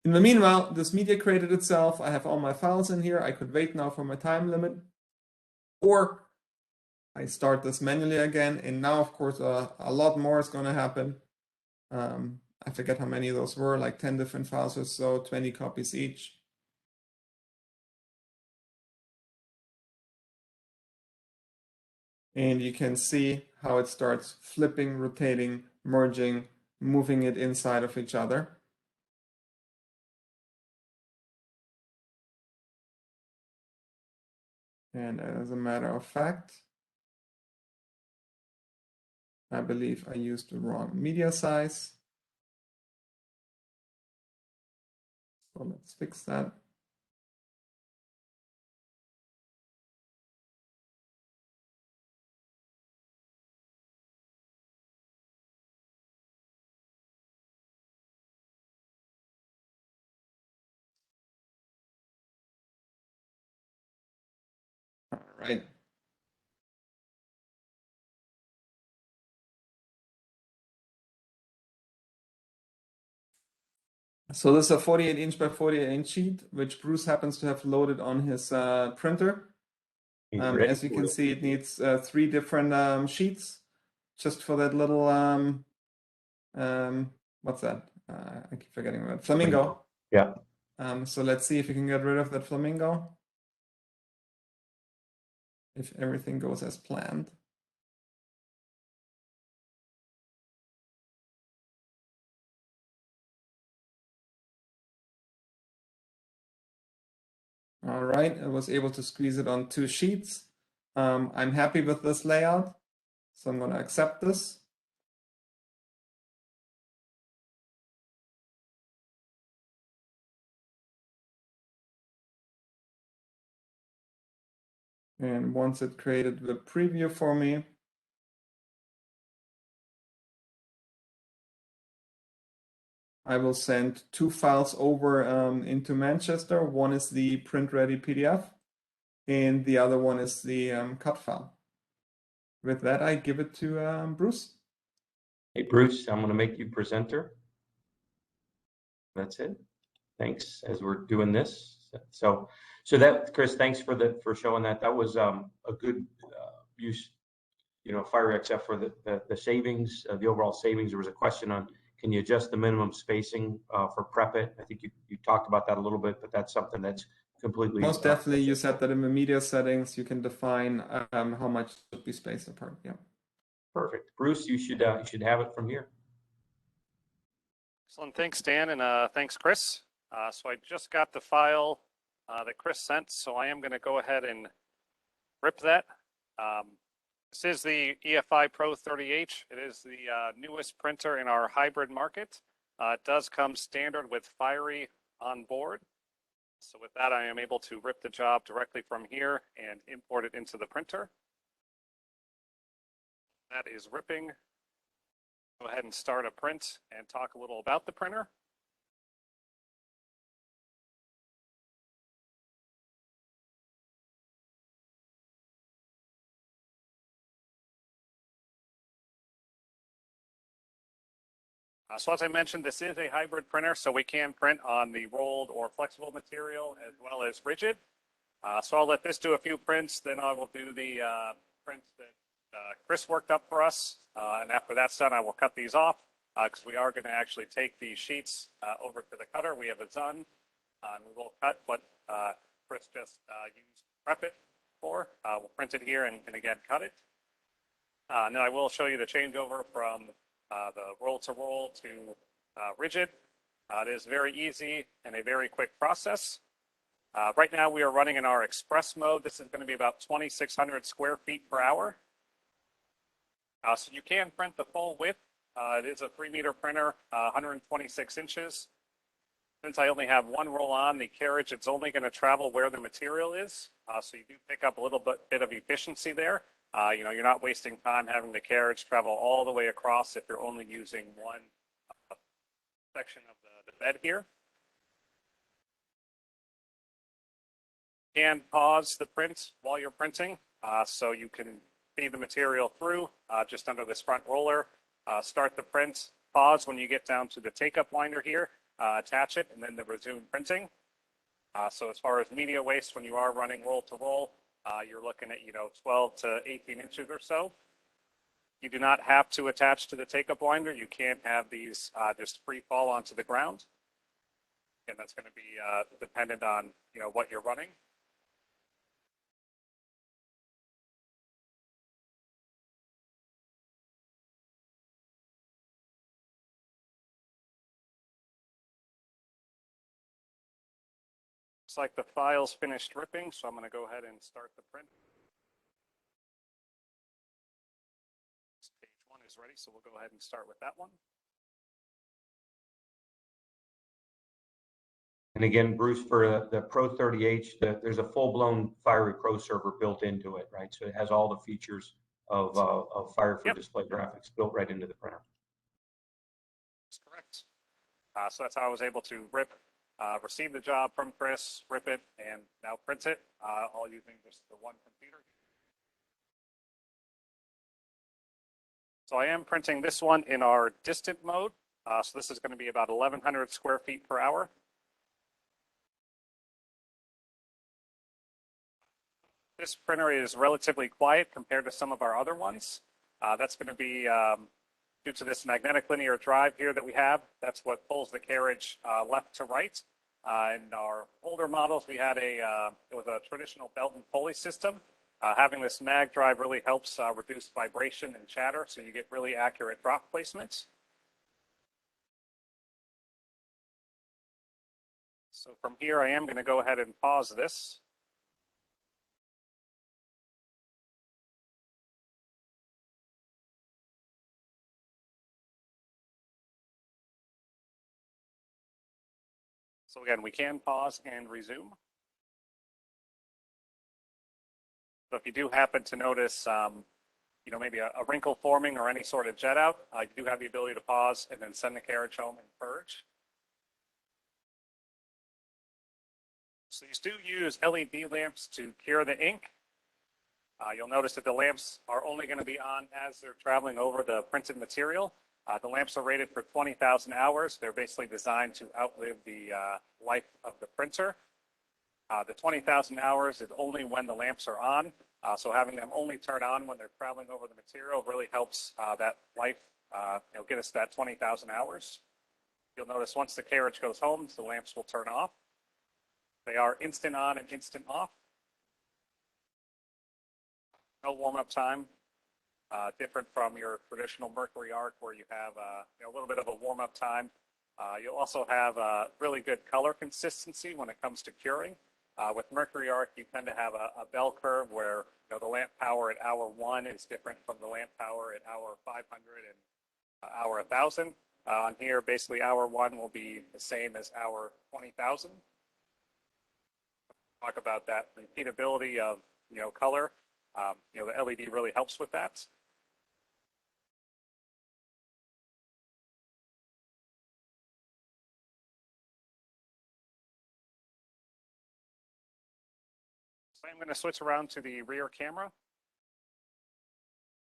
In the meanwhile, this media created itself. I have all my files in here. I could wait now for my time limit, or I start this manually again. And now, of course, a lot more is going to happen. I forget how many of those were, like 10 different files or so, 20 copies each. And you can see how it starts flipping, rotating, merging, moving it inside of each other. And as a matter of fact, I believe I used the wrong media size. So let's fix that. All right. So this is a 48-inch by 48-inch sheet, which Bruce happens to have loaded on his printer. As you can see, it needs 3 different sheets just for that little, what's that? I keep forgetting about flamingo. Yeah. So let's see if we can get rid of that flamingo. If everything goes as planned. All right, I was able to squeeze it on 2 sheets. I'm happy with this layout, so I'm going to accept this. And once it created the preview for me, I will send 2 files over into Manchester. One is the print-ready PDF, and the other one is the cut file. With that, I give it to Bruce. Hey, Bruce, I'm going to make you presenter. That's it. Thanks, as we're doing this. So So that, Chris, thanks for showing that. That was a good use, Fiery XF for the savings, the overall savings. There was a question on, can you adjust the minimum spacing for prep it? I think you talked about that a little bit, but that's something that's completely most definitely. You said that in the media settings, you can define how much should be spaced apart. Yeah. Perfect. Bruce, you should have it from here. Excellent. Thanks, Dan, and thanks, Chris. So I just got the file that Chris sent, so I am going to go ahead and rip that. This is the EFI Pro 30H. It is the newest printer in our hybrid market. It does come standard with Fiery on board. So with that, I am able to rip the job directly from here and import it into the printer. That is ripping. Go ahead and start a print and talk a little about the printer. So as I mentioned, this is a hybrid printer, so we can print on the rolled or flexible material as well as rigid. So I'll let this do a few prints, then I will do the prints that Chris worked up for us. And after that's done, I will cut these off because we are going to actually take these sheets over to the cutter. We have a Zun, and we will cut what Chris just used to prep it for. We'll print it here and again cut it. And then I will show you the changeover from the roll to roll to rigid. It is very easy and a very quick process. Right now we are running in our express mode. This is going to be about 2,600 square feet per hour. So you can print the full width. It is a 3-meter printer, 126 inches. Since I only have one roll on, the carriage, it's only going to travel where the material is. So you do pick up a little bit of efficiency there. You're not wasting time having the carriage travel all the way across if you're only using one section of the bed here. You can pause the print while you're printing, so you can feed the material through just under this front roller, start the print, pause when you get down to the take-up winder here, attach it, and then the resume printing. So as far as media waste, when you are running roll to roll, you're looking at 12 to 18 inches or so. You do not have to attach to the take-up winder. You can have these just free fall onto the ground. And that's going to be dependent on what you're running. Looks like the file's finished ripping, so I'm going to go ahead and start the print. Page 1 is ready, so we'll go ahead and start with that one. And again, Bruce, for the Pro 30H, there's a full-blown Fiery Pro server built into it, right? So it has all the features of Fire for Display graphics built right into the printer. That's correct. So that's how I was able to receive the job from Chris, rip it, and now print it, all using just the one computer. So I am printing this one in our distant mode. So this is going to be about 1,100 square feet per hour. This printer is relatively quiet compared to some of our other ones. That's going to be due to this magnetic linear drive here that we have. That's what pulls the carriage left to right. In our older models, we had it was a traditional belt and pulley system. Having this mag drive really helps reduce vibration and chatter, so you get really accurate drop placements. So from here, I am going to go ahead and pause this. So again, we can pause and resume. So if you do happen to notice, maybe a wrinkle forming or any sort of jet out, you do have the ability to pause and then send the carriage home and purge. So these do use LED lamps to cure the ink. You'll notice that the lamps are only going to be on as they're traveling over the printed material. The lamps are rated for 20,000 hours. They're basically designed to outlive the life of the printer. The 20,000 hours is only when the lamps are on. So having them only turn on when they're traveling over the material really helps that life, get us that 20,000 hours. You'll notice once the carriage goes home, the lamps will turn off. They are instant on and instant off. No warm-up time, different from your traditional Mercury arc where you have a little bit of a warm-up time. You'll also have really good color consistency when it comes to curing. With Mercury arc, you tend to have a bell curve where the lamp power at hour 1 is different from the lamp power at hour 500 and hour 1000. On here, basically hour 1 will be the same as hour 20,000. Talk about that repeatability of color. The LED really helps with that. So I'm going to switch around to the rear camera.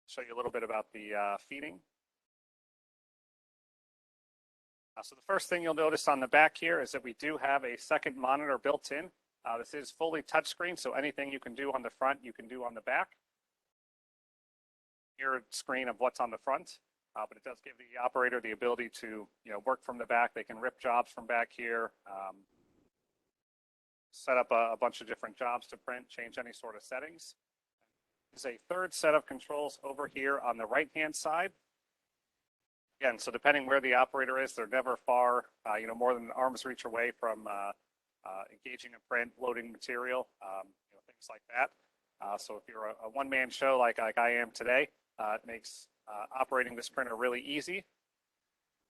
Show you a little bit about the feeding. So the first thing you'll notice on the back here is that we do have a second monitor built in. This is fully touchscreen, so anything you can do on the front, you can do on the back. Mirrored screen of what's on the front, but it does give the operator the ability to work from the back. They can rip jobs from back here, set up a bunch of different jobs to print, change any sort of settings. There's a third set of controls over here on the right-hand side. Again, so depending where the operator is, they're never far, more than an arm's reach away from engaging a print, loading material, things like that. So if you're a one-man show like I am today, it makes operating this printer really easy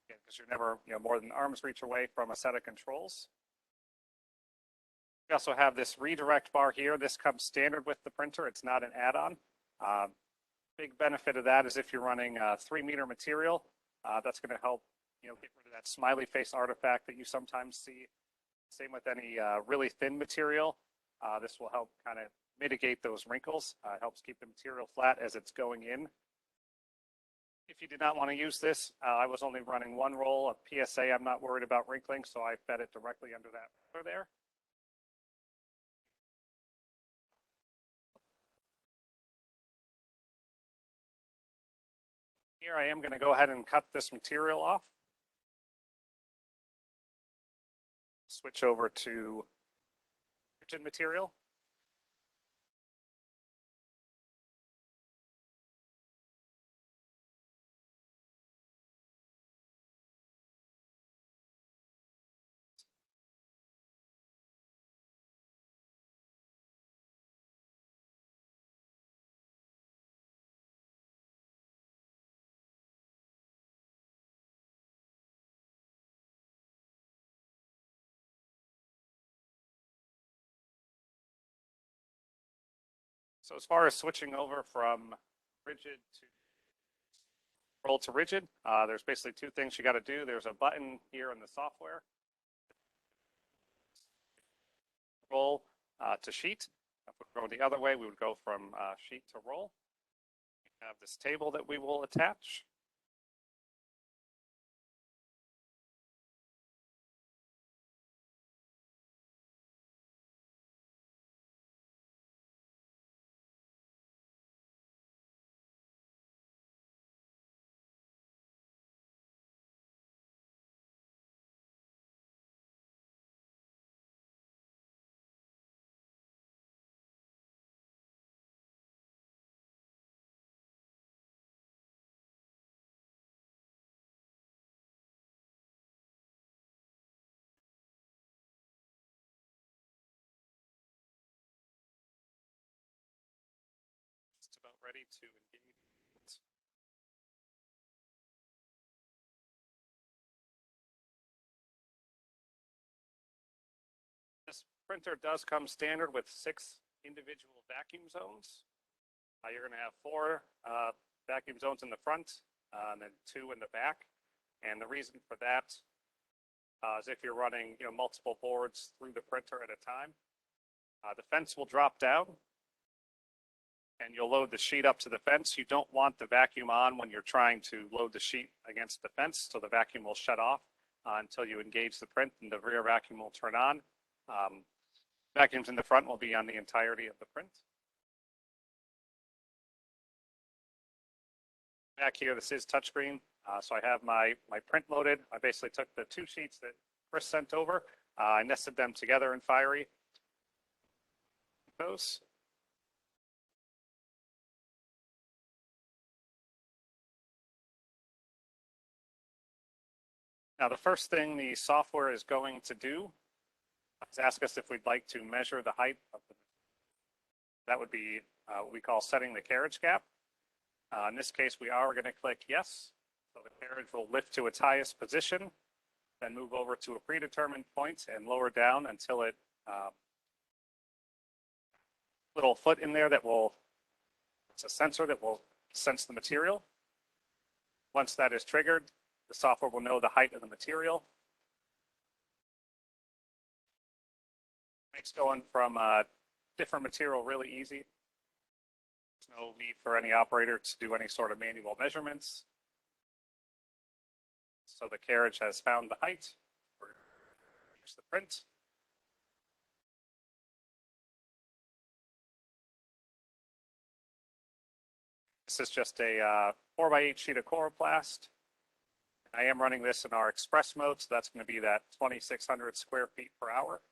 because you're never more than an arm's reach away from a set of controls. We also have this redirect bar here. This comes standard with the printer. It's not an add-on. Big benefit of that is if you're running 3-meter material, that's going to help get rid of that smiley face artifact that you sometimes see. Same with any really thin material. This will help kind of mitigate those wrinkles. It helps keep the material flat as it's going in. If you did not want to use this, I was only running 1 roll of PSA. I'm not worried about wrinkling, so I fed it directly under that roller there. Here I am going to go ahead and cut this material off. Switch over to rigid material. So as far as switching over from rigid to roll to rigid, there's basically 2 things you got to do. There's a button here in the software. Roll to sheet. If we go the other way, we would go from sheet to roll. We have this table that we will attach. Just about ready to engage. This printer does come standard with 6 individual vacuum zones. You're going to have 4 vacuum zones in the front and then 2 in the back. And the reason for that is if you're running multiple boards through the printer at a time, the fence will drop down and you'll load the sheet up to the fence. You don't want the vacuum on when you're trying to load the sheet against the fence, so the vacuum will shut off until you engage the print and the rear vacuum will turn on. Vacuums in the front will be on the entirety of the print. Back here, this is touchscreen. So I have my print loaded. I basically took the 2 sheets that Chris sent over. I nested them together in Fiery. Those. Now, the first thing the software is going to do is ask us if we'd like to measure the height of the. That would be what we call setting the carriage gap. In this case, we are going to click yes. So the carriage will lift to its highest position, then move over to a predetermined point and lower down until it little foot in there that will, it's a sensor that will sense the material. Once that is triggered, the software will know the height of the material. Makes going from a different material really easy. There's no need for any operator to do any sort of manual measurements. So the carriage has found the height. Here's the print. This is just a 4x8 sheet of chloroplast. I am running this in our express mode, so that's going to be that 2,600 square feet per hour.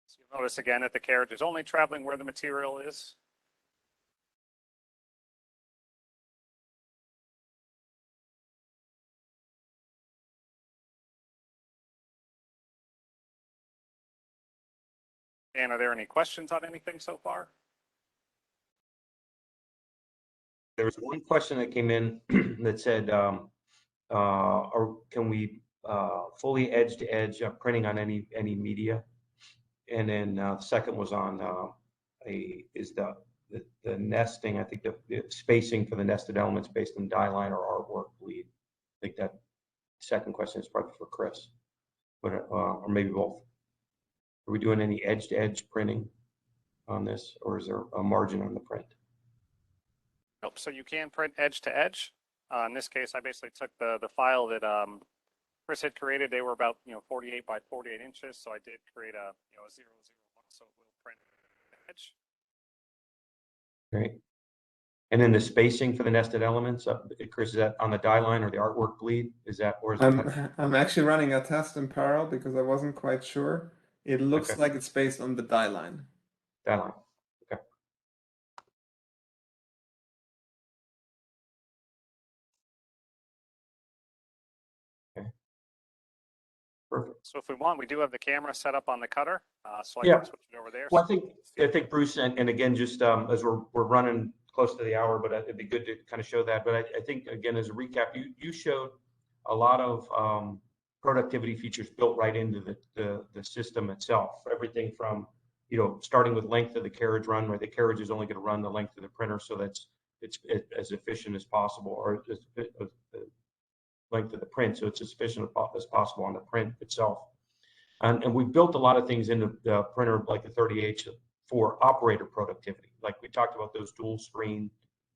So you'll notice again that the carriage is only traveling where the material is. And are there any questions on anything so far? There was one question that came in that said, or can we fully edge-to-edge printing on any media? And then the second was on is the nesting, I think the spacing for the nested elements based on die line or artwork bleed. I think that second question is probably for Chris, but or maybe both. Are we doing any edge-to-edge printing on this, or is there a margin on the print? Nope. So you can print edge to edge. In this case, I basically took the file that Chris had created. They were about 48 by 48 inches. So I did create a 001, so it will print edge. Great. And then the spacing for the nested elements, Chris, is that on the die line or the artwork bleed? Is that, or is it? I'm actually running a test in parallel because I wasn't quite sure. It looks like it's based on the die line. Die line. Okay. Okay. Perfect. So if we want, we do have the camera set up on the cutter. So I Yeah. can switch it over there. Well, I think Bruce, and again, just as we're running close to the hour, but it'd be good to kind of show that. But I think, again, as a recap, you showed a lot of productivity features built right into the system itself. Everything from, starting with length of the carriage run, where the carriage is only going to run the length of the printer, so that's it's as efficient as possible, or just the length of the print, so it's as efficient as possible on the print itself. And we built a lot of things into the printer, like the 30H, for operator productivity. Like we talked about those dual screen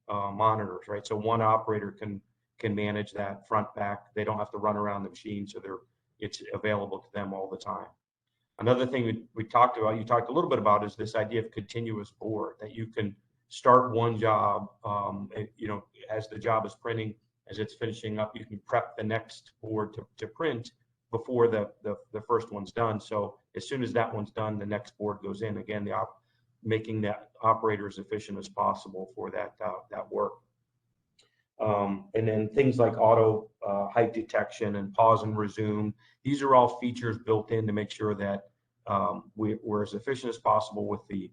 monitors, right? So one operator can manage that front back. They don't have to run around the machine, so it's available to them all the time. Another thing we talked about, you talked a little bit about, is this idea of continuous board, that you can start one job, as the job is printing, as it's finishing up, you can prep the next board to print before the first one's done. So as soon as that one's done, the next board goes in. Again, making that operator as efficient as possible for that work. And then things like auto height detection and pause and resume. These are all features built in to make sure that we're as efficient as possible with the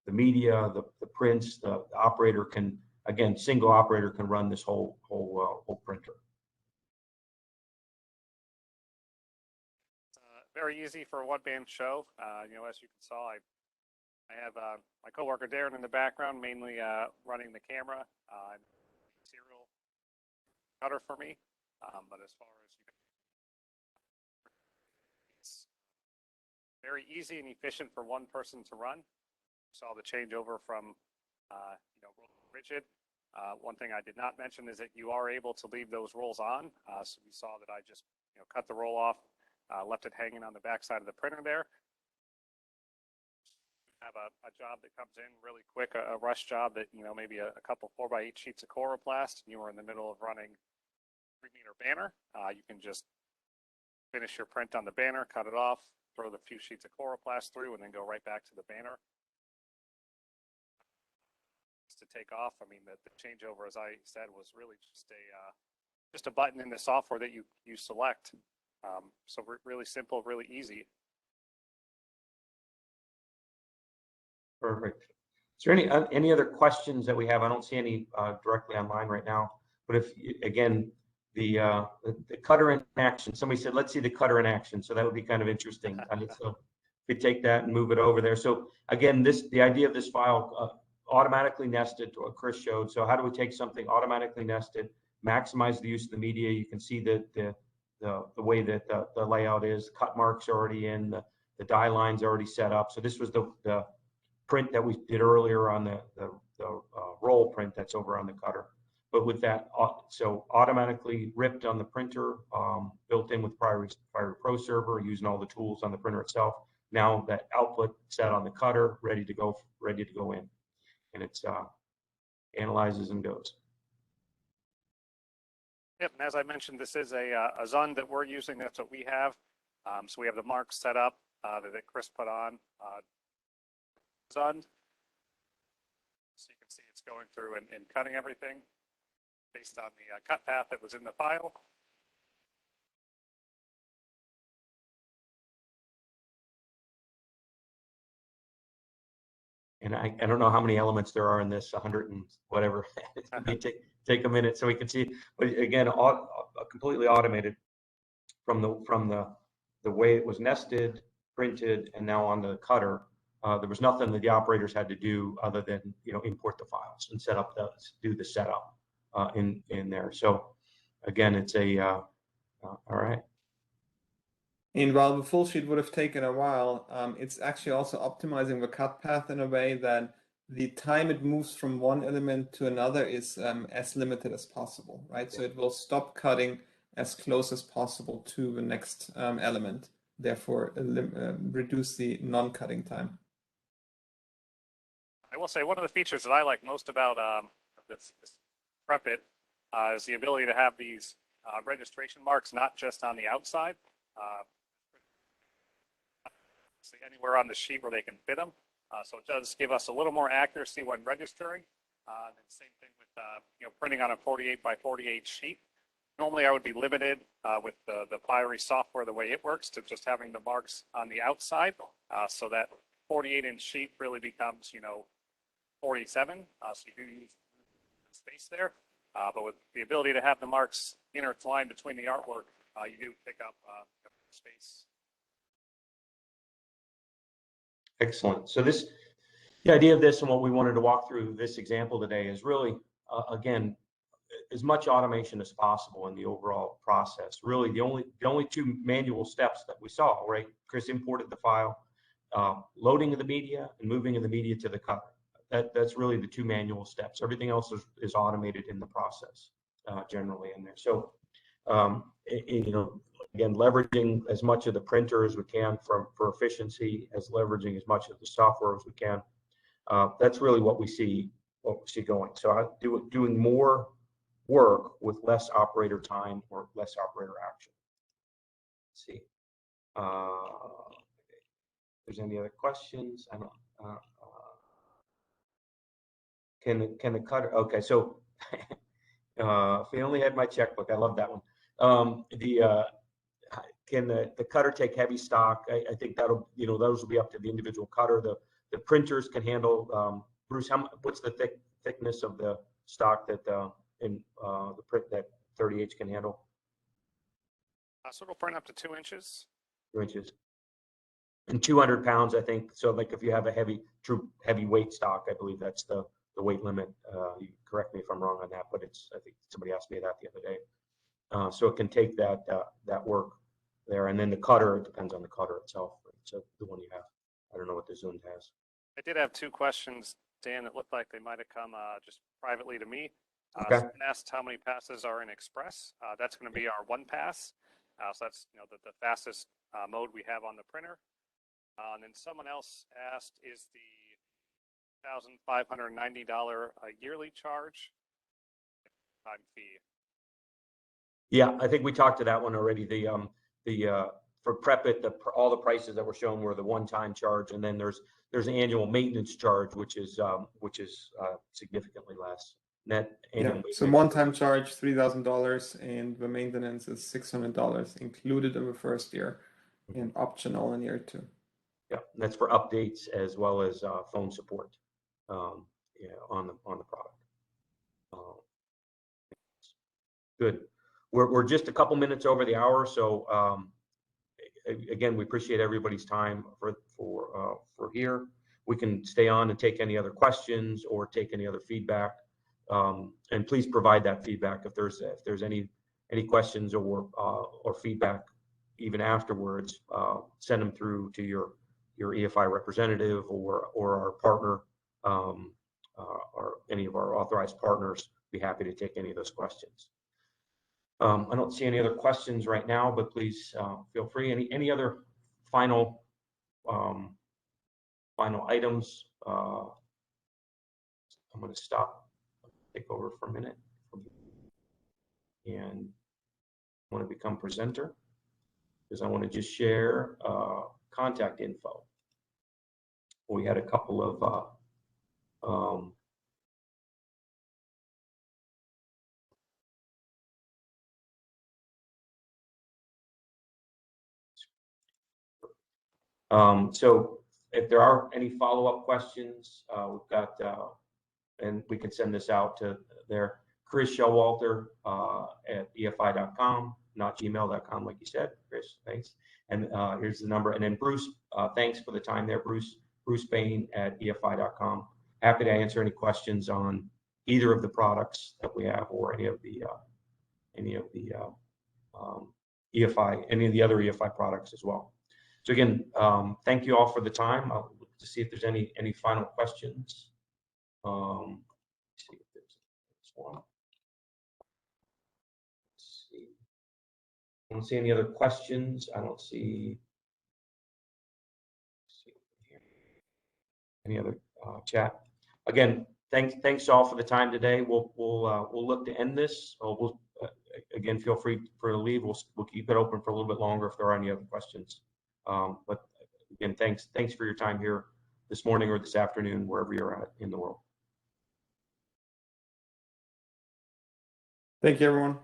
media, the prints. The operator can, again, single operator can run this whole printer. Very easy for a one-man show. As you saw, I have my coworker Darren in the background, mainly running the camera, serial cutter for me. But as far as very easy and efficient for one person to run. Saw the changeover from roll to rigid. One thing I did not mention is that you are able to leave those rolls on. So you saw that I just cut the roll off, left it hanging on the back side of the printer there. Have a job that comes in really quick, a rush job that maybe a couple 4x8 sheets of coroplast, and you were in the middle of running 3-meter banner. You can just finish your print on the banner, cut it off, throw the few sheets of coroplast through, and then go right back to the banner to take off. I mean, the changeover, as I said, was really just a button in the software that you select. So really simple, really easy. Perfect. Is there any other questions that we have? I don't see any directly online right now. But if again, the cutter in action. Somebody said, let's see the cutter in action. So that would be kind of interesting. So if we take that and move it over there. So again, the idea of this file, automatically nested, what Chris showed. So how do we take something automatically nested, maximize the use of the media? You can see the way that the layout is. Cut marks are already in. The die lines already set up. So this was the print that we did earlier on the roll print that's over on the cutter. But with that, so automatically ripped on the printer, built in with Fiery Pro server, using all the tools on the printer itself. Now that output set on the cutter, ready to go in, and it's analyzes and goes. Yep, and as I mentioned, this is a Zund that we're using. That's what we have. So we have the marks set up that Chris put on Zund. So you can see it's going through and cutting everything based on the cut path that was in the file. And I don't know how many elements there are in this, 100 and whatever. take a minute so we can see. But again, completely automated from the way it was nested, printed, and now on the cutter. There was nothing that the operators had to do other than import the files and do the setup in there. So again, it's all right. And while the full sheet would have taken a while, it's actually also optimizing the cut path in a way that the time it moves from one element to another is as limited as possible, right? Yeah. So it will stop cutting as close as possible to the next element, therefore reduce the non-cutting time. I will say one of the features that I like most about this Prepit is the ability to have these registration marks not just on the outside, anywhere on the sheet where they can fit them. So it does give us a little more accuracy when registering. And same thing with printing on a 48x48 sheet. Normally I would be limited with the Fiery software, the way it works, to just having the marks on the outside. So that 48-inch sheet really becomes 47. So you do use space there. But with the ability to have the marks intertwined between the artwork, you do pick up space. Excellent. So the idea of this and what we wanted to walk through this example today is really, again, as much automation as possible in the overall process. Really, the only two manual steps that we saw, right? Chris imported the file, loading of the media and moving of the media to the cutter. That's really the two manual steps. Everything else is automated in the process, generally in there. So, again, leveraging as much of the printer as we can for efficiency, as leveraging as much of the software as we can. That's really what we see going. So doing more work with less operator time or less operator action. Let's see. If there's any other questions? I don't. Can the cutter? Okay, so if we only had my checkbook, I love that one. Can the cutter take heavy stock? I think that'll, those will be up to the individual cutter. The printers can handle. Bruce, what's the thickness of the stock that the print that 30H can handle? So it'll print up to 2 inches. 2 inches. And 200 pounds, I think. So like if you have a true heavy weight stock, I believe that's the weight limit. You correct me if I'm wrong on that, but I think somebody asked me that the other day. So it can take that work there, and then the cutter, it depends on the cutter itself. to the one you have. I don't know what the Zund has. I did have 2 questions, Dan, that looked like they might have come just privately to me. Okay. Someone asked how many passes are in Express. That's going to be our 1 pass. So that's the fastest mode we have on the printer. And then someone else asked, is the $1,590 a yearly charge time fee? Yeah, I think we talked to that one already. For Prep It, all the prices that were shown were the one-time charge, and then there's an annual maintenance charge, which is significantly less. Net annual So maintenance. one-time charge $3,000, and the maintenance is $600 included in the first year, and optional in year 2. Yeah, and that's for updates as well as phone support. Yeah, on the product. Good. We're just a couple minutes over the hour, so again, we appreciate everybody's time for here. We can stay on and take any other questions or take any other feedback, and please provide that feedback if there's any questions or feedback even afterwards. Send them through to your EFI representative or our partner, or any of our authorized partners. Be happy to take any of those questions. I don't see any other questions right now, but please feel free. Any other final items? I'm going to stop, take over for a minute, and I want to become presenter because I want to just share contact info. We had a couple of so if there are any follow-up questions, we've got, and we can send this out to there. Chris Showalter at EFI.com, not gmail.com, like you said. Chris, thanks. And here's the number. And then Bruce, thanks for the time there, Bruce. Bruce Bain at EFI.com. Happy to answer any questions on either of the products that we have or any of the EFI, any of the other EFI products as well. So again, thank you all for the time. I'll look to see if there's any final questions. Let's see if there's one. Let's see. I don't see any other questions. I don't see any other chat. Again, thanks all for the time today. We'll look to end this. Again, feel free to leave. We'll keep it open for a little bit longer if there are any other questions. But again, thanks for your time here this morning or this afternoon, wherever you're at in the world. Thank you, everyone.